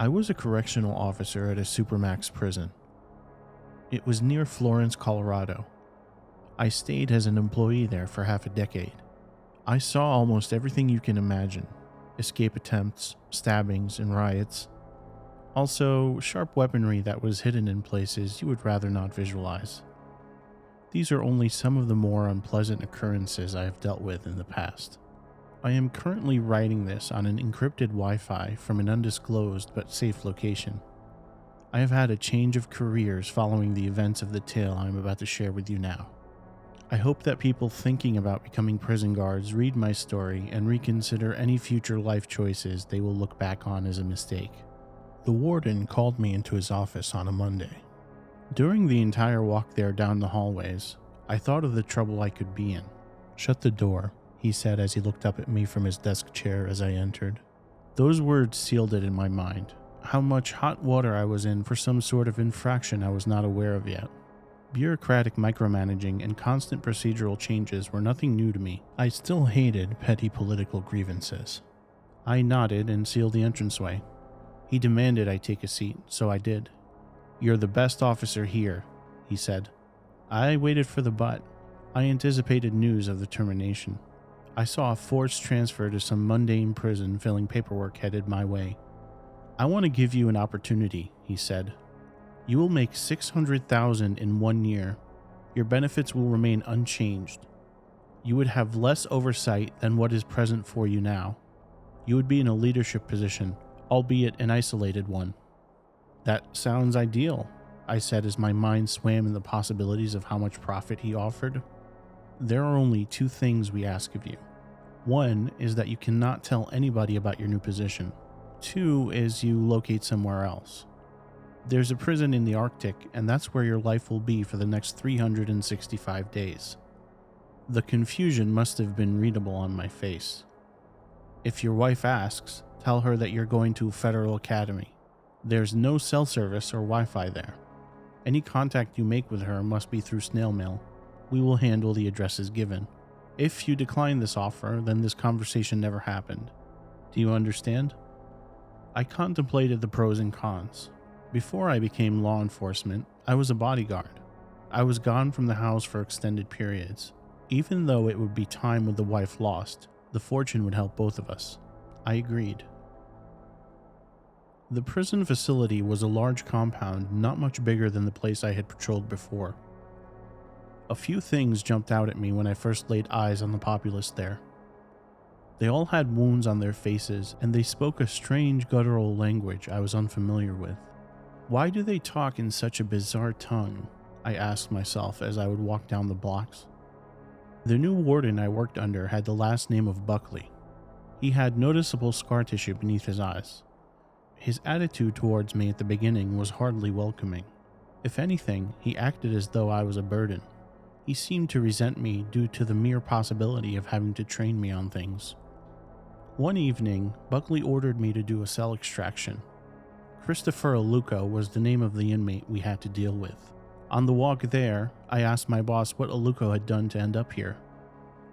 I was a correctional officer at a supermax prison. It was near Florence, Colorado. I stayed as an employee there for half a decade. I saw almost everything you can imagine: escape attempts, stabbings, and riots. Also, sharp weaponry that was hidden in places you would rather not visualize. These are only some of the more unpleasant occurrences I have dealt with in the past. I am currently writing this on an encrypted Wi-Fi from an undisclosed but safe location. I have had a change of careers following the events of the tale I am about to share with you now. I hope that people thinking about becoming prison guards read my story and reconsider any future life choices they will look back on as a mistake. The warden called me into his office on a Monday. During the entire walk there down the hallways, I thought of the trouble I could be in. "Shut the door," he said as he looked up at me from his desk chair as I entered. Those words sealed it in my mind. How much hot water I was in for some sort of infraction I was not aware of yet. Bureaucratic micromanaging and constant procedural changes were nothing new to me. I still hated petty political grievances. I nodded and sealed the entranceway. He demanded I take a seat, so I did. "You're the best officer here," he said. I waited for the but. I anticipated news of the termination. I saw a forced transfer to some mundane prison filling paperwork headed my way. "I want to give you an opportunity," he said. "You will make $600,000 in 1 year. Your benefits will remain unchanged. You would have less oversight than what is present for you now. You would be in a leadership position, albeit an isolated one." "That sounds ideal," I said as my mind swam in the possibilities of how much profit he offered. "There are only 2 things we ask of you. 1 is that you cannot tell anybody about your new position. 2 is you locate somewhere else. There's a prison in the Arctic, and that's where your life will be for the next 365 days. The confusion must have been readable on my face. "If your wife asks, tell her that you're going to Federal Academy. There's no cell service or Wi-Fi there. Any contact you make with her must be through snail mail. We will handle the addresses given. If you decline this offer, then this conversation never happened. Do you understand?" I contemplated the pros and cons. Before I became law enforcement, I was a bodyguard. I was gone from the house for extended periods. Even though it would be time with the wife lost, the fortune would help both of us. I agreed. The prison facility was a large compound, not much bigger than the place I had patrolled before. A few things jumped out at me when I first laid eyes on the populace there. They all had wounds on their faces, and they spoke a strange guttural language I was unfamiliar with. Why do they talk in such a bizarre tongue? I asked myself as I would walk down the blocks. The new warden I worked under had the last name of Buckley. He had noticeable scar tissue beneath his eyes. His attitude towards me at the beginning was hardly welcoming. If anything, he acted as though I was a burden. He seemed to resent me due to the mere possibility of having to train me on things. One evening, Buckley ordered me to do a cell extraction. Christopher Aluko was the name of the inmate we had to deal with. On the walk there, I asked my boss what Aluko had done to end up here.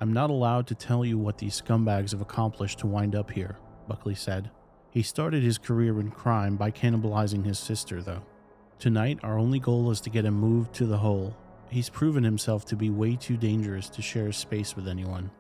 "I'm not allowed to tell you what these scumbags have accomplished to wind up here," Buckley said. He started his career in crime by cannibalizing his sister, though. "Tonight, our only goal is to get him moved to the hole. He's proven himself to be way too dangerous to share space with anyone."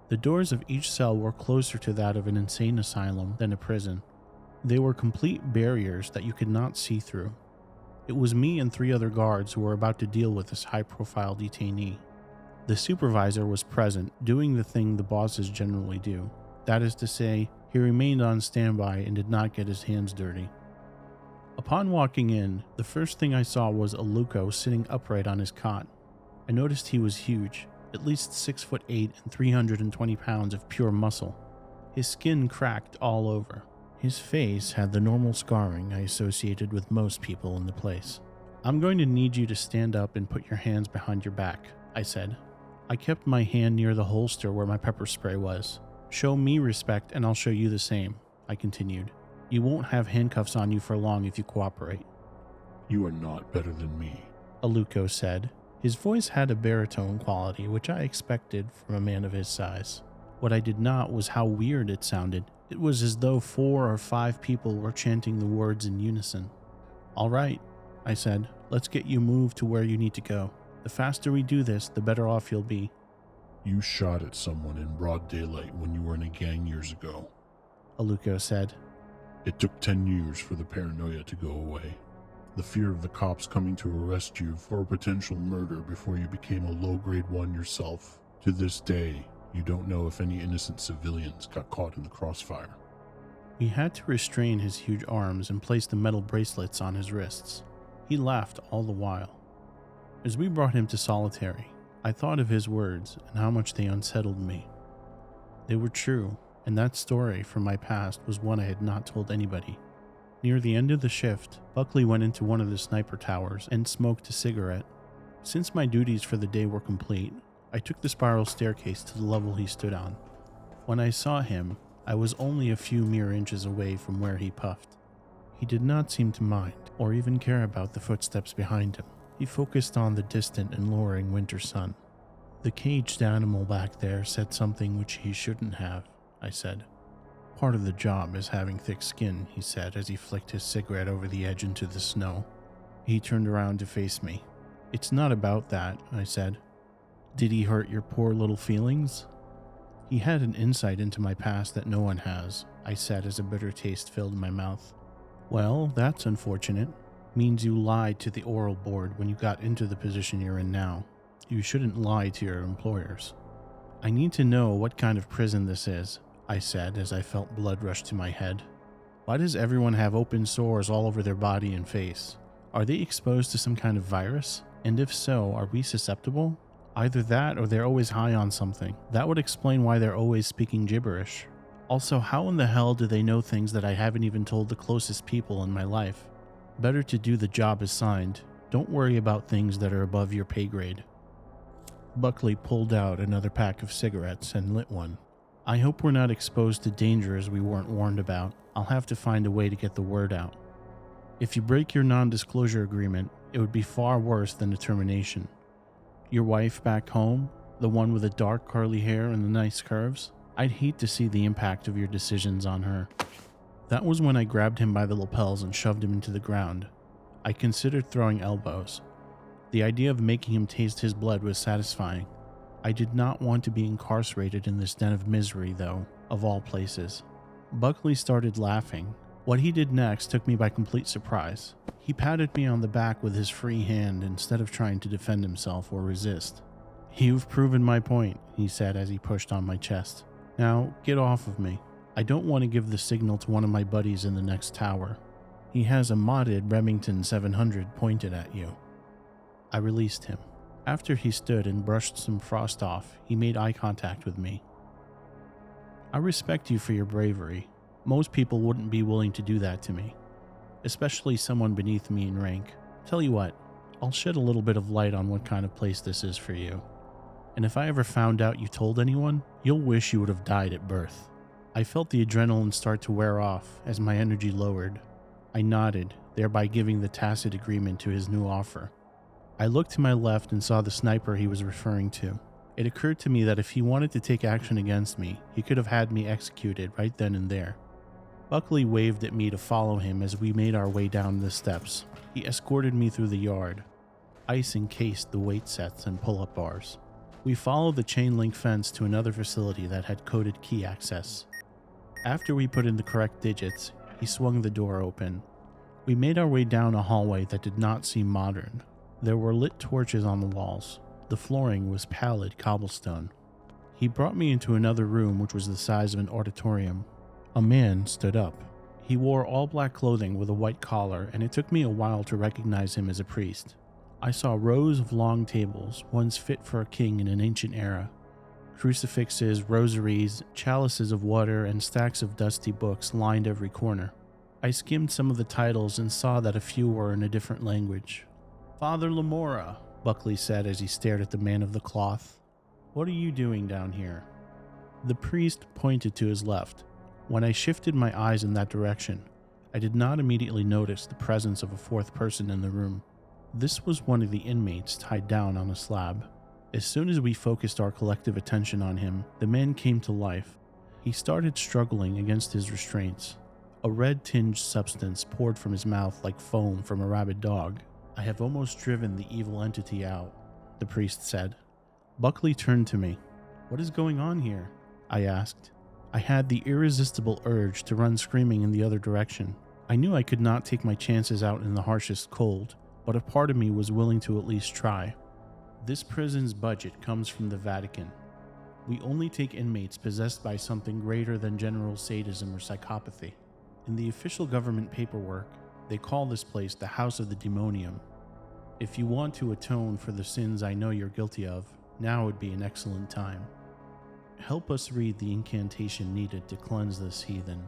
The doors of each cell were closer to that of an insane asylum than a prison. They were complete barriers that you could not see through. It was me and 3 other guards who were about to deal with this high-profile detainee. The supervisor was present, doing the thing the bosses generally do. That is to say, he remained on standby and did not get his hands dirty. Upon walking in, the first thing I saw was Aluko sitting upright on his cot. I noticed he was huge, at least 6'8" and 320 pounds of pure muscle. His skin cracked all over. His face had the normal scarring I associated with most people in the place. "I'm going to need you to stand up and put your hands behind your back," I said. I kept my hand near the holster where my pepper spray was. "Show me respect and I'll show you the same," I continued. "You won't have handcuffs on you for long if you cooperate." "You are not better than me," Aluko said. His voice had a baritone quality which I expected from a man of his size. What I did not was how weird it sounded, It was as though 4 or 5 people were chanting the words in unison. "All right," I said, "let's get you moved to where you need to go. The faster we do this, the better off you'll be." You shot at someone in broad daylight when you were in a gang years ago. Aluko said. It took 10 years for the paranoia to go away. The fear of the cops coming to arrest you for a potential murder before you became a low-grade 1 yourself. To this day, you don't know if any innocent civilians got caught in the crossfire. We had to restrain his huge arms and place the metal bracelets on his wrists. He laughed all the while. As we brought him to solitary, I thought of his words and how much they unsettled me. They were true, and that story from my past was one I had not told anybody. Near the end of the shift, Buckley went into one of the sniper towers and smoked a cigarette. Since my duties for the day were complete, I took the spiral staircase to the level he stood on. When I saw him, I was only a few mere inches away from where he puffed. He did not seem to mind, or even care about the footsteps behind him. He focused on the distant and lowering winter sun. "The caged animal back there said something which he shouldn't have," I said. "Part of the job is having thick skin," he said as he flicked his cigarette over the edge into the snow. He turned around to face me. "It's not about that," I said. "Did he hurt your poor little feelings?" He had an insight into my past that no one has, I said as a bitter taste filled my mouth. "Well, that's unfortunate. Means you lied to the oral board when you got into the position you're in now. You shouldn't lie to your employers." "I need to know what kind of prison this is," I said as I felt blood rush to my head. "Why does everyone have open sores all over their body and face? Are they exposed to some kind of virus? And if so, are we susceptible? Either that or they're always high on something. That would explain why they're always speaking gibberish. Also, how in the hell do they know things that I haven't even told the closest people in my life? Better to do the job assigned. Don't worry about things that are above your pay grade." Buckley pulled out another pack of cigarettes and lit one. "I hope we're not exposed to dangers we weren't warned about. I'll have to find a way to get the word out. If you break your non-disclosure agreement, it would be far worse than a termination. Your wife back home, the one with the dark curly hair and the nice curves, I'd hate to see the impact of your decisions on her." That was when I grabbed him by the lapels and shoved him into the ground. I considered throwing elbows. The idea of making him taste his blood was satisfying. I did not want to be incarcerated in this den of misery, though, of all places. Buckley started laughing. What he did next took me by complete surprise. He patted me on the back with his free hand instead of trying to defend himself or resist. "You've proven my point," he said as he pushed on my chest. "Now, get off of me. I don't want to give the signal to one of my buddies in the next tower. He has a modded Remington 700 pointed at you." I released him. After he stood and brushed some frost off, he made eye contact with me. "I respect you for your bravery. Most people wouldn't be willing to do that to me, especially someone beneath me in rank. Tell you what, I'll shed a little bit of light on what kind of place this is for you. And if I ever found out you told anyone, you'll wish you would have died at birth." I felt the adrenaline start to wear off as my energy lowered. I nodded, thereby giving the tacit agreement to his new offer. I looked to my left and saw the sniper he was referring to. It occurred to me that if he wanted to take action against me, he could have had me executed right then and there. Buckley waved at me to follow him as we made our way down the steps. He escorted me through the yard. Ice encased the weight sets and pull-up bars. We followed the chain-link fence to another facility that had coded key access. After we put in the correct digits, he swung the door open. We made our way down a hallway that did not seem modern. There were lit torches on the walls. The flooring was pallid cobblestone. He brought me into another room which was the size of an auditorium. A man stood up. He wore all black clothing with a white collar, and it took me a while to recognize him as a priest. I saw rows of long tables, ones fit for a king in an ancient era. Crucifixes, rosaries, chalices of water, and stacks of dusty books lined every corner. I skimmed some of the titles and saw that a few were in a different language. "Father Lamora," Buckley said as he stared at the man of the cloth. "What are you doing down here?" The priest pointed to his left. When I shifted my eyes in that direction, I did not immediately notice the presence of a fourth person in the room. This was one of the inmates tied down on a slab. As soon as we focused our collective attention on him, the man came to life. He started struggling against his restraints. A red-tinged substance poured from his mouth like foam from a rabid dog. "I have almost driven the evil entity out," the priest said. Buckley turned to me. "What is going on here?" I asked. I had the irresistible urge to run screaming in the other direction. I knew I could not take my chances out in the harshest cold, but a part of me was willing to at least try. "This prison's budget comes from the Vatican. We only take inmates possessed by something greater than general sadism or psychopathy. In the official government paperwork, they call this place the House of the Demonium. If you want to atone for the sins I know you're guilty of, now would be an excellent time. Help us read the incantation needed to cleanse this heathen."